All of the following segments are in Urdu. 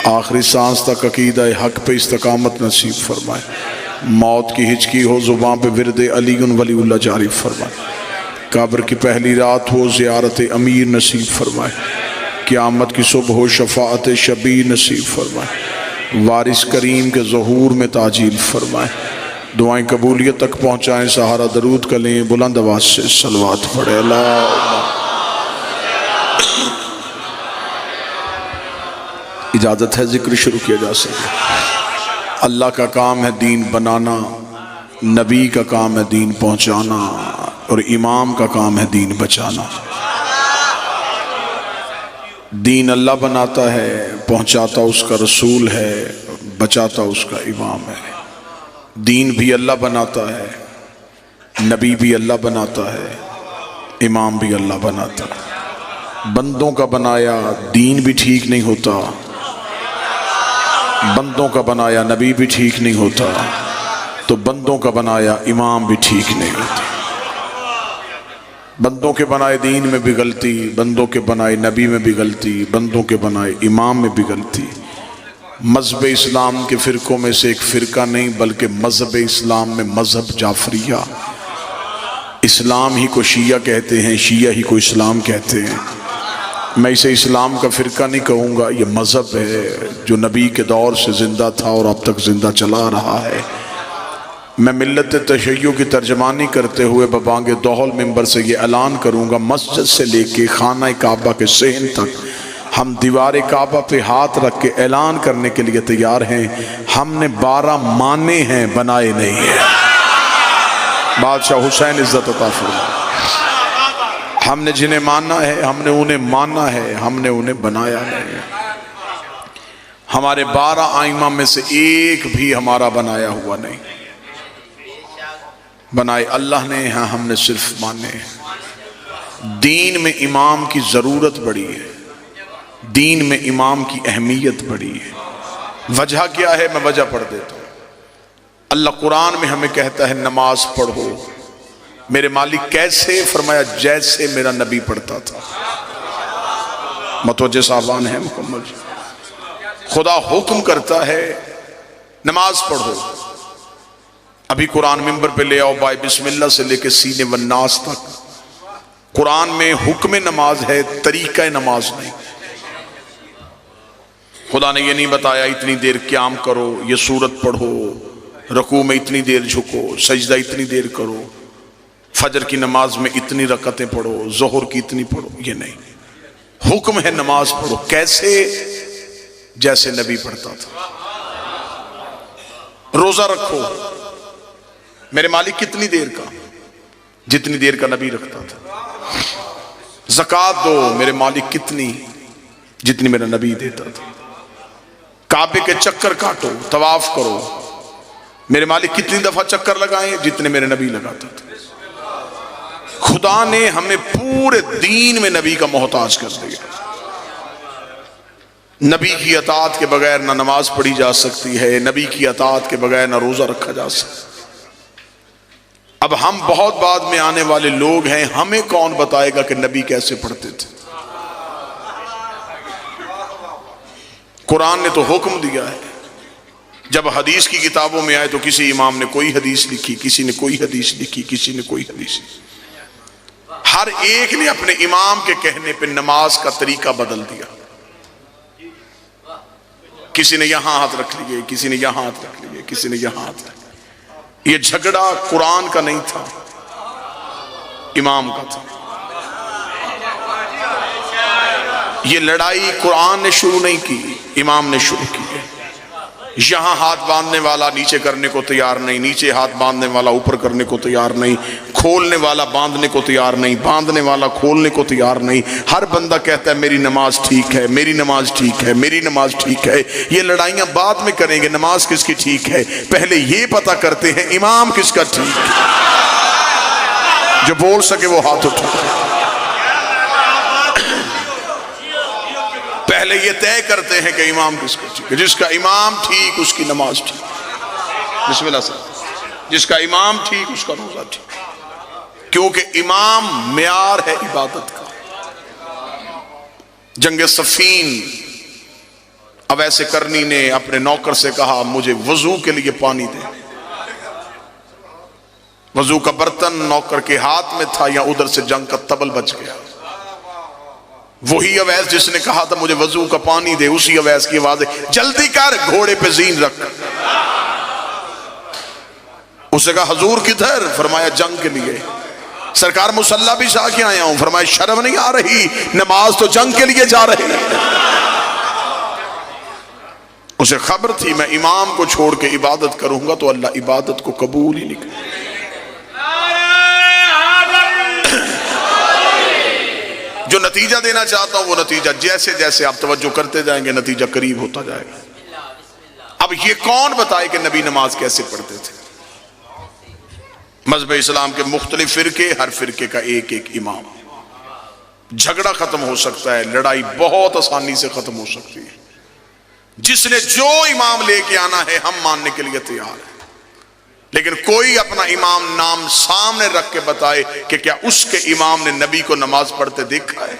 آخری سانس تک عقیدہ حق پہ استقامت نصیب فرمائے، موت کی ہچکی ہو زبان پہ ورد علی ولی اللہ جاری فرمائے، قبر کی پہلی رات ہو زیارت امیر نصیب فرمائے، قیامت کی صبح ہو شفاعت شبیر نصیب فرمائے، وارث کریم کے ظہور میں تاجیل فرمائے، دعائیں قبولیت تک پہنچائیں، سہارا درود کا لیں، بلند آواز سے صلوات پڑھے اللہ۔ اجازت ہے ذکر شروع کیا جا سکے۔ اللہ کا کام ہے دین بنانا، نبی کا کام ہے دین پہنچانا، اور امام کا کام ہے دین بچانا۔ دین اللہ بناتا ہے، پہنچاتا اس کا رسول ہے، بچاتا اس کا امام ہے۔ دین بھی اللہ بناتا ہے، نبی بھی اللہ بناتا ہے، امام بھی اللہ بناتا ہے۔ بندوں کا بنایا دین بھی ٹھیک نہیں ہوتا، بندوں کا بنایا نبی بھی ٹھیک نہیں ہوتا، تو بندوں کا بنایا امام بھی ٹھیک نہیں ہوتا۔ بندوں کے بنائے دین میں بھی غلطی، بندوں کے بنائے نبی میں بھی غلطی، بندوں کے بنائے امام میں بھی غلطی۔ مذہب اسلام کے فرقوں میں سے ایک فرقہ نہیں بلکہ مذہب اسلام میں مذہب جعفریہ، اسلام ہی کو شیعہ کہتے ہیں، شیعہ ہی کو اسلام کہتے ہیں۔ میں اسے اسلام کا فرقہ نہیں کہوں گا، یہ مذہب ہے جو نبی کے دور سے زندہ تھا اور اب تک زندہ چلا رہا ہے۔ میں ملت تشیع کی ترجمانی کرتے ہوئے ببانگ دوحل منبر سے یہ اعلان کروں گا، مسجد سے لے کے خانہ کعبہ کے صحن تک ہم دیوار کعبہ پہ ہاتھ رکھ کے اعلان کرنے کے لیے تیار ہیں، ہم نے 12 مانے ہیں، بنائے نہیں ہیں۔ بادشاہ حسین عزت عطا فرمائے۔ ہم نے جنہیں مانا ہے، ہم نے انہیں مانا ہے، ہم نے انہیں بنایا نہیں۔ ہمارے 12 ائمہ میں سے ایک بھی ہمارا بنایا ہوا نہیں، بنائے اللہ نے، ہاں ہم نے صرف مانے ہیں۔ دین میں امام کی ضرورت بڑی ہے، دین میں امام کی اہمیت بڑی ہے۔ وجہ کیا ہے؟ میں وجہ پڑھ دیتا ہوں۔ اللہ قرآن میں ہمیں کہتا ہے نماز پڑھو، میرے مالک کیسے؟ فرمایا جیسے میرا نبی پڑھتا تھا۔ متوجہ صاحبان ہیں مکمل؟ خدا حکم کرتا ہے نماز پڑھو۔ ابھی قرآن منبر پہ لے آؤ، بائے بسم اللہ سے لے کے سینے والناس تک قرآن میں حکم نماز ہے، طریقہ نماز نہیں۔ خدا نے یہ نہیں بتایا اتنی دیر قیام کرو، یہ سورت پڑھو، رکوع میں اتنی دیر جھکو، سجدہ اتنی دیر کرو، فجر کی نماز میں اتنی رکعتیں پڑھو، ظہر کی اتنی پڑھو، یہ نہیں۔ حکم ہے نماز پڑھو، کیسے؟ جیسے نبی پڑھتا تھا۔ روزہ رکھو، میرے مالک کتنی دیر کا؟ جتنی دیر کا نبی رکھتا تھا۔ زکوٰۃ دو، میرے مالک کتنی؟ جتنی میرا نبی دیتا تھا۔ کعبے کے چکر کاٹو، طواف کرو، میرے مالک کتنی دفعہ چکر لگائیں؟ جتنے میرے نبی لگاتا تھا۔ خدا نے ہمیں پورے دین میں نبی کا محتاج کر دیا۔ نبی کی اطاعت کے بغیر نہ نماز پڑھی جا سکتی ہے، نبی کی اطاعت کے بغیر نہ روزہ رکھا جا سکتا۔ اب ہم بہت بعد میں آنے والے لوگ ہیں، ہمیں کون بتائے گا کہ نبی کیسے پڑھتے تھے؟ قرآن نے تو حکم دیا ہے۔ جب حدیث کی کتابوں میں آئے تو کسی امام نے کوئی حدیث لکھی، کسی نے کوئی حدیث لکھی، کسی نے کوئی حدیث لکھی۔ ہر ایک نے اپنے امام کے کہنے پہ نماز کا طریقہ بدل دیا۔ کسی نے یہاں ہاتھ رکھ لیے، کسی نے یہاں ہاتھ رکھ لیے، کسی نے یہاں ہاتھ رکھ لیے۔ یہ جھگڑا قرآن کا نہیں تھا، امام کا تھا۔ یہ لڑائی قرآن نے شروع نہیں کی، امام نے شروع کی ہے۔ یہاں ہاتھ باندھنے والا نیچے کرنے کو تیار نہیں، نیچے ہاتھ باندھنے والا اوپر کرنے کو تیار نہیں، کھولنے والا باندھنے کو تیار نہیں، باندھنے والا کھولنے کو تیار نہیں۔ ہر بندہ کہتا ہے میری نماز ٹھیک ہے، میری نماز ٹھیک ہے، میری نماز ٹھیک ہے۔ یہ لڑائیاں بعد میں کریں گے، نماز کس کی ٹھیک ہے پہلے یہ پتہ کرتے ہیں امام کس کا ٹھیک ہے۔ جو بول سکے وہ ہاتھ اٹھائے۔ پہلے یہ طے کرتے ہیں کہ امام کس کا ٹھیک ہے۔ جس کا امام ٹھیک اس کی نماز ٹھیک، بسم اللہ سے، جس کا امام ٹھیک اس کا روزہ ٹھیک، کیونکہ امام معیار ہے عبادت کا۔ جنگ صفین اویس کرنی نے اپنے نوکر سے کہا مجھے وضو کے لیے پانی دے. وضو کا برتن نوکر کے ہاتھ میں تھا، یا ادھر سے جنگ کا تبل بچ گیا. وہی اویس جس نے کہا تھا مجھے وضو کا پانی دے، اسی اویس کی آواز ہے جلدی کر، گھوڑے پہ زین رکھ. اسے کہا حضور کدھر؟ فرمایا جنگ کے لیے. سرکار مسلح بھی جا کے آیا ہوں. فرمایا شرم نہیں آ رہی؟ نماز تو جنگ کے لیے جا رہی ہے. اسے خبر تھی میں امام کو چھوڑ کے عبادت کروں گا تو اللہ عبادت کو قبول ہی نہیں کرے. جو نتیجہ دینا چاہتا ہوں وہ نتیجہ جیسے جیسے آپ توجہ کرتے جائیں گے نتیجہ قریب ہوتا جائے گا. اب یہ کون بتائے کہ نبی نماز کیسے پڑھتے تھے؟ مذہب اسلام کے مختلف فرقے، ہر فرقے کا ایک ایک امام. جھگڑا ختم ہو سکتا ہے، لڑائی بہت آسانی سے ختم ہو سکتی ہے. جس نے جو امام لے کے آنا ہے ہم ماننے کے لیے تیار ہیں، لیکن کوئی اپنا امام نام سامنے رکھ کے بتائے کہ کیا اس کے امام نے نبی کو نماز پڑھتے دیکھا ہے؟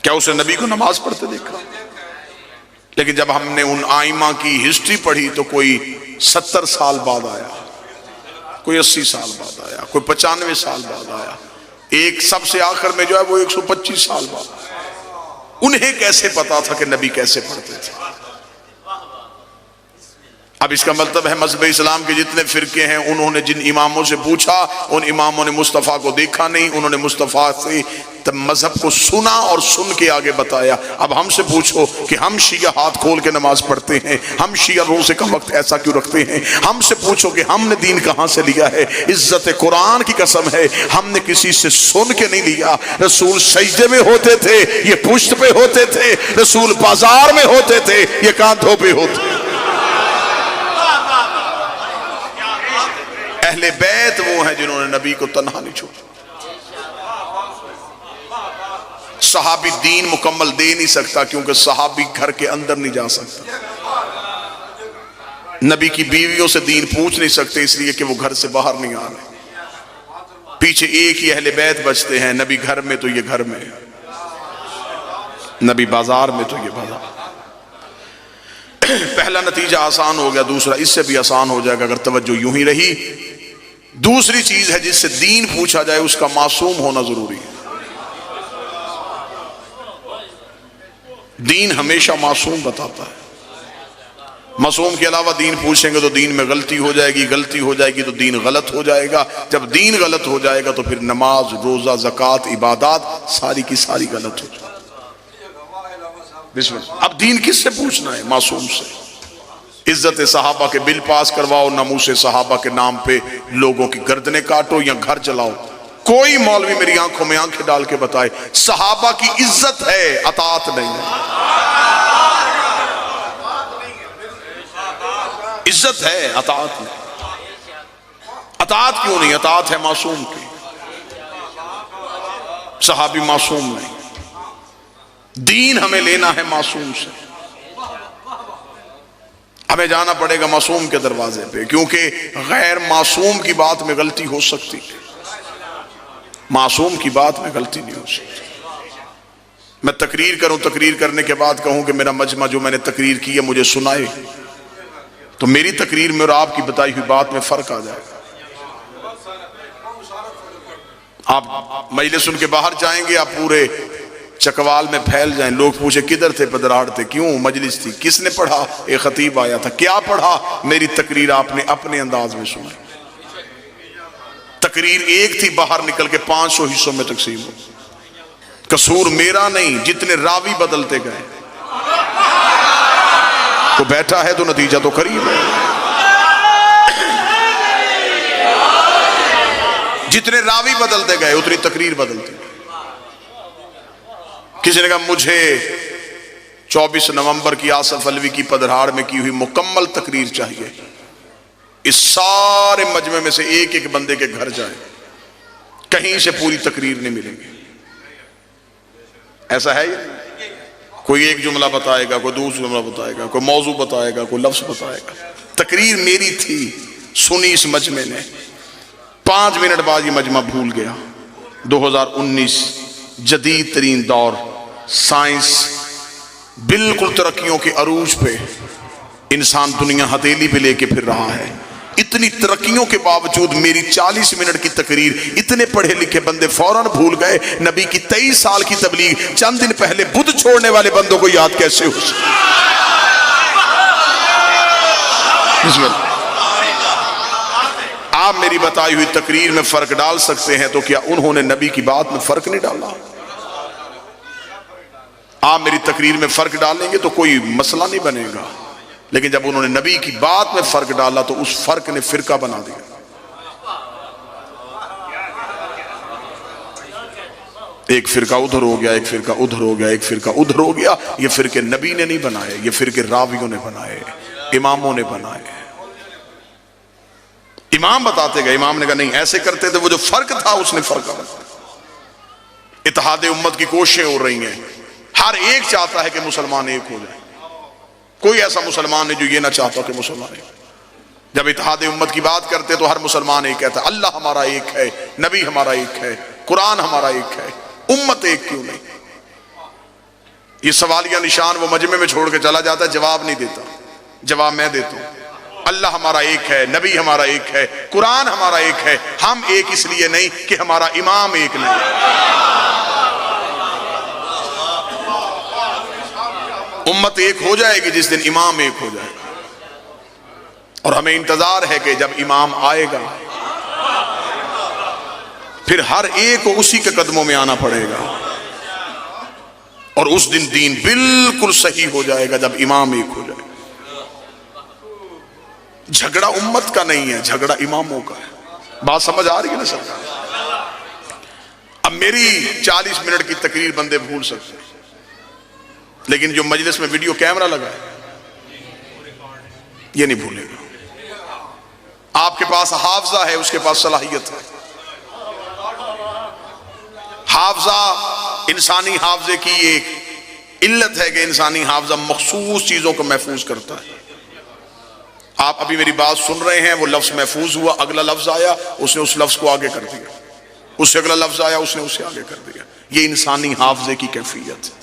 کیا اسے نبی کو نماز پڑھتے دیکھا؟ لیکن جب ہم نے ان آئمہ کی ہسٹری پڑھی تو کوئی 70 سال بعد آیا، کوئی 80 سال بعد آیا، کوئی 95 سال بعد آیا، ایک سب سے آخر میں جو ہے وہ 125 سال بعد آیا. انہیں کیسے پتا تھا کہ نبی کیسے پڑھتے تھے؟ اب اس کا مطلب ہے مذہب اسلام کے جتنے فرقے ہیں انہوں نے جن اماموں سے پوچھا ان اماموں نے مصطفیٰ کو دیکھا نہیں، انہوں نے مصطفیٰ سے مذہب کو سنا اور سن کے آگے بتایا. اب ہم سے پوچھو کہ ہم شیعہ ہاتھ کھول کے نماز پڑھتے ہیں، ہم شیعہ روزے کا وقت ایسا کیوں رکھتے ہیں؟ ہم سے پوچھو کہ ہم نے دین کہاں سے لیا ہے؟ عزت قرآن کی قسم ہے ہم نے کسی سے سن کے نہیں لیا. رسول سجدے میں ہوتے تھے، یہ پشت پہ ہوتے تھے. رسول بازار میں ہوتے تھے، یہ کاندھوں پہ ہوتے. اہل بیت وہ ہیں جنہوں نے نبی کو تنہا نہیں چھوڑا. صحابی دین مکمل دے نہیں سکتا کیونکہ صحابی گھر کے اندر نہیں جا سکتا. نبی کی بیویوں سے دین پوچھ نہیں سکتے اس لیے کہ وہ گھر سے باہر نہیں آ رہے. پیچھے ایک ہی اہل بیت بچتے ہیں، نبی گھر میں تو یہ گھر میں، نبی بازار میں تو یہ بازار. پہلا نتیجہ آسان ہو گیا، دوسرا اس سے بھی آسان ہو جائے گا اگر توجہ یوں ہی رہی. دوسری چیز ہے جس سے دین پوچھا جائے اس کا معصوم ہونا ضروری ہے. دین ہمیشہ معصوم بتاتا ہے. معصوم کے علاوہ دین پوچھیں گے تو دین میں غلطی ہو جائے گی، غلطی ہو جائے گی تو دین غلط ہو جائے گا. جب دین غلط ہو جائے گا تو پھر نماز، روزہ، زکوٰۃ، عبادات ساری کی ساری غلط ہو جائے گی. بسم اللہ. اب دین کس سے پوچھنا ہے؟ معصوم سے. عزت صحابہ کے بل پاس کرواؤ، ناموس صحابہ کے نام پہ لوگوں کی گردنیں کاٹو یا گھر چلاؤ. کوئی مولوی میری آنکھوں میں آنکھیں ڈال کے بتائے صحابہ کی عزت ہے، اطاعت نہیں ہے. عزت ہے، اطاعت نہیں. اطاعت کیوں نہیں؟ اطاعت ہے معصوم کی. صحابی معصوم نہیں. دین ہمیں لینا ہے معصوم سے. ہمیں جانا پڑے گا معصوم کے دروازے پہ، کیونکہ غیر معصوم کی بات میں غلطی ہو سکتی ہے، معصوم کی بات میں غلطی نہیں ہو سکتی. میں تقریر کروں، تقریر کرنے کے بعد کہوں کہ میرا مجمع جو میں نے تقریر کی ہے مجھے سنائے، تو میری تقریر میں اور آپ کی بتائی ہوئی بات میں فرق آ جائے گا. آپ مجلس سن کے باہر جائیں گے، آپ پورے چکوال میں پھیل جائیں. لوگ پوچھے کدھر تھے؟ پدراڑ تھے. کیوں؟ مجلس تھی. کس نے پڑھا؟ ایک خطیب آیا تھا. کیا پڑھا؟ میری تقریر آپ نے اپنے انداز میں سنائی. تقریر ایک تھی، باہر نکل کے 500 حصوں میں تقسیم ہو. قصور میرا نہیں، جتنے راوی بدلتے گئے. تو بیٹھا ہے تو نتیجہ تو قریب ہے. جتنے راوی بدلتے گئے اتنی تقریر بدلتی. کسی نے کہا مجھے 24 نومبر کی آصف علوی کی پدرہاڑ میں کی ہوئی مکمل تقریر چاہیے. اس سارے مجمع میں سے ایک ایک بندے کے گھر جائیں، کہیں سے پوری تقریر نہیں ملیں گی. ایسا ہے یہ؟ کوئی ایک جملہ بتائے گا، کوئی دوسرا جملہ بتائے گا، کوئی موضوع بتائے گا، کوئی لفظ بتائے گا. تقریر میری تھی، سنی اس مجمع نے. 5 منٹ بعد یہ مجمع بھول گیا. 2019 جدید ترین دور، سائنس بالکل ترقیوں کے عروج پہ، انسان دنیا ہتھیلی پہ لے کے پھر رہا ہے۔ اتنی ترقیوں کے باوجود میری 40 منٹ کی تقریر اتنے پڑھے لکھے بندے فوراً بھول گئے، نبی کی 23 سال کی تبلیغ چند دن پہلے بدھ چھوڑنے والے بندوں کو یاد کیسے ہو سکتی؟ آپ میری بتائی ہوئی تقریر میں فرق ڈال سکتے ہیں، تو کیا انہوں نے نبی کی بات میں فرق نہیں ڈالا؟ آپ میری تقریر میں فرق ڈالیں گے تو کوئی مسئلہ نہیں بنے گا، لیکن جب انہوں نے نبی کی بات میں فرق ڈالا تو اس فرق نے فرقہ بنا دیا۔ ایک فرقہ ادھر ہو گیا، ایک فرقہ ادھر ہو گیا، ایک فرقہ ادھر ہو گیا۔ یہ فرقے نبی نے نہیں بنائے، یہ فرقے راویوں نے بنائے، اماموں نے بنائے۔ امام بتاتے گئے، امام نے کہا نہیں ایسے کرتے تھے، وہ جو فرق تھا اس نے فرقہ بنایا۔ اتحاد امت کی کوششیں ہو رہی ہیں، ہر ایک چاہتا ہے کہ مسلمان ایک ہو جائے، کوئی ایسا مسلمان نہیں جو یہ نہ چاہتا کہ مسلمان ایک۔ جب اتحاد امت کی بات کرتے تو ہر مسلمان ایک کہتا ہے اللہ ہمارا ایک ہے، نبی ہمارا ایک ہے، قرآن ہمارا ایک ہے، امت ایک کیوں نہیں؟ یہ سوالیہ نشان وہ مجمع میں چھوڑ کے چلا جاتا ہے، جواب نہیں دیتا۔ جواب میں دیتا ہوں، اللہ ہمارا ایک ہے، نبی ہمارا ایک ہے، قرآن ہمارا ایک ہے، ہم ایک اس لیے نہیں کہ ہمارا امام ایک نہیں۔ امت ایک ہو جائے گی جس دن امام ایک ہو جائے گا، اور ہمیں انتظار ہے کہ جب امام آئے گا پھر ہر ایک کو اسی کے قدموں میں آنا پڑے گا، اور اس دن دین بالکل صحیح ہو جائے گا جب امام ایک ہو جائے گا۔ جھگڑا امت کا نہیں ہے، جھگڑا اماموں کا ہے۔ بات سمجھ آ رہی ہے نا سر؟ اب میری 40 منٹ کی تقریر بندے بھول سکتے ہیں، لیکن جو مجلس میں ویڈیو کیمرہ لگا ہے یہ نہیں بھولے گا۔ آپ کے پاس حافظہ ہے، اس کے پاس صلاحیت ہے۔ حافظہ، انسانی حافظے کی ایک علت ہے کہ انسانی حافظہ مخصوص چیزوں کو محفوظ کرتا ہے۔ آپ ابھی میری بات سن رہے ہیں، وہ لفظ محفوظ ہوا، اگلا لفظ آیا اس نے اس لفظ کو آگے کر دیا، اس سے اگلا لفظ آیا اس نے اسے آگے کر دیا۔ یہ انسانی حافظے کی کیفیت ہے۔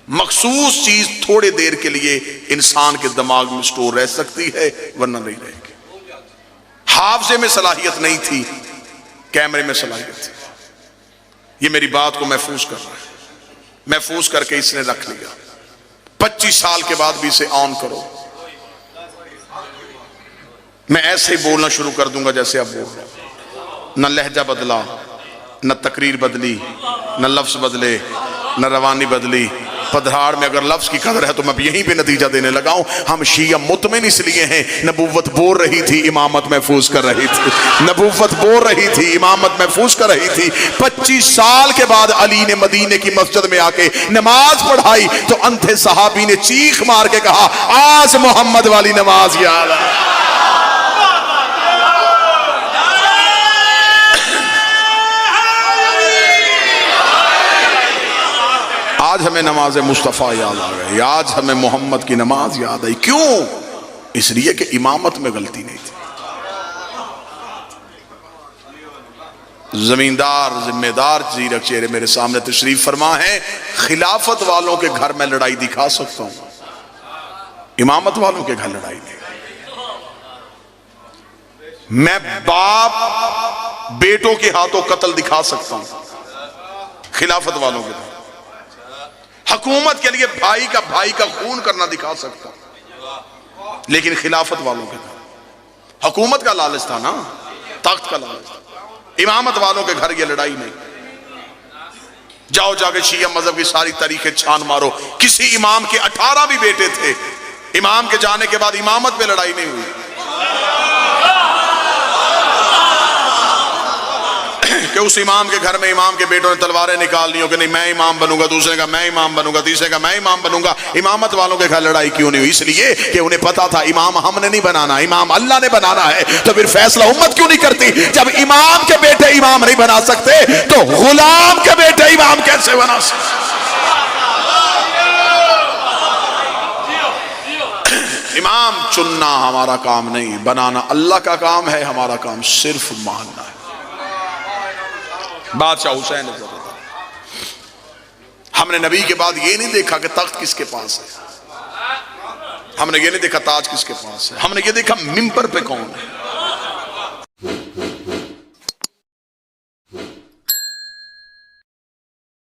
مخصوص چیز تھوڑے دیر کے لیے انسان کے دماغ میں سٹور رہ سکتی ہے، ورنہ نہیں رہے گی۔ حافظے میں صلاحیت نہیں تھی، کیمرے میں صلاحیت تھی۔ یہ میری بات کو محفوظ کر رہا ہے، محفوظ کر کے اس نے رکھ لیا۔ 25 سال کے بعد بھی اسے آن کرو، میں ایسے ہی بولنا شروع کر دوں گا جیسے اب بول رہا ہوں۔ نہ لہجہ بدلا، نہ تقریر بدلی، نہ لفظ بدلے، نہ روانی بدلی۔ پدھراڑ میں اگر لفظ کی قدر ہے تو میں یہیں پہ نتیجہ دینے لگا ہوں۔ ہم شیعہ مطمئن اس لیے ہیں، نبوت بول رہی تھی، امامت محفوظ کر رہی تھی، نبوت بول رہی تھی، امامت محفوظ کر رہی تھی۔ 25 سال کے بعد علی نے مدینے کی مسجد میں آ کے نماز پڑھائی تو اندھے صحابی نے چیخ مار کے کہا آج محمد والی نماز یاد ہے۔ آج ہمیں نماز مصطفیٰ یاد آ گئی، آج ہمیں محمد کی نماز یاد آئی۔ کیوں؟ اس لیے کہ امامت میں غلطی نہیں تھی۔ زمیندار ذمہ دار زیرک چہرے میرے سامنے تشریف فرما ہے، خلافت والوں کے گھر میں لڑائی دکھا سکتا ہوں، امامت والوں کے گھر لڑائی نہیں۔ میں باپ بیٹوں کے ہاتھوں قتل دکھا سکتا ہوں، خلافت والوں کے گھر۔ حکومت کے لیے بھائی کا خون کرنا دکھا سکتا ہوں، لیکن خلافت والوں کے گھر حکومت کا لالچ تھا نا، تخت کا لالچ تھا۔ امامت والوں کے گھر یہ لڑائی نہیں۔ جاؤ جا کے شیعہ مذہب کی ساری تاریخیں چھان مارو، کسی امام کے 18 بھی بیٹے تھے، امام کے جانے کے بعد امامت پہ لڑائی نہیں ہوئی۔ کہ اس امام کے گھر میں امام کے بیٹوں نے تلواریں نکال لی ہو کہ نہیں میں امام بنوں گا، دوسرے کا میں امام بنوں گا، تیسرے کا میں امام بنوں گا۔ امامت والوں کے گھر لڑائی کیوں نہیں ہوئی؟ اس لیے کہ انہیں پتا تھا امام ہم نے نہیں بنانا، امام اللہ نے بنانا ہے۔ تو پھر فیصلہ امت کیوں نہیں کرتی؟ جب امام کے بیٹے امام نہیں بنا سکتے تو غلام کے بیٹے امام کیسے بنا سکتے؟ امام چننا ہمارا کام نہیں، بنانا اللہ کا کام ہے، ہمارا کام صرف ماننا ہے۔ بادشاہ حسین ہم نے نبی کے بعد یہ نہیں دیکھا کہ تخت کس کے پاس ہے، ہم نے یہ نہیں دیکھا تاج کس کے پاس ہے، ہم نے یہ دیکھا ممبر پہ کون ہے۔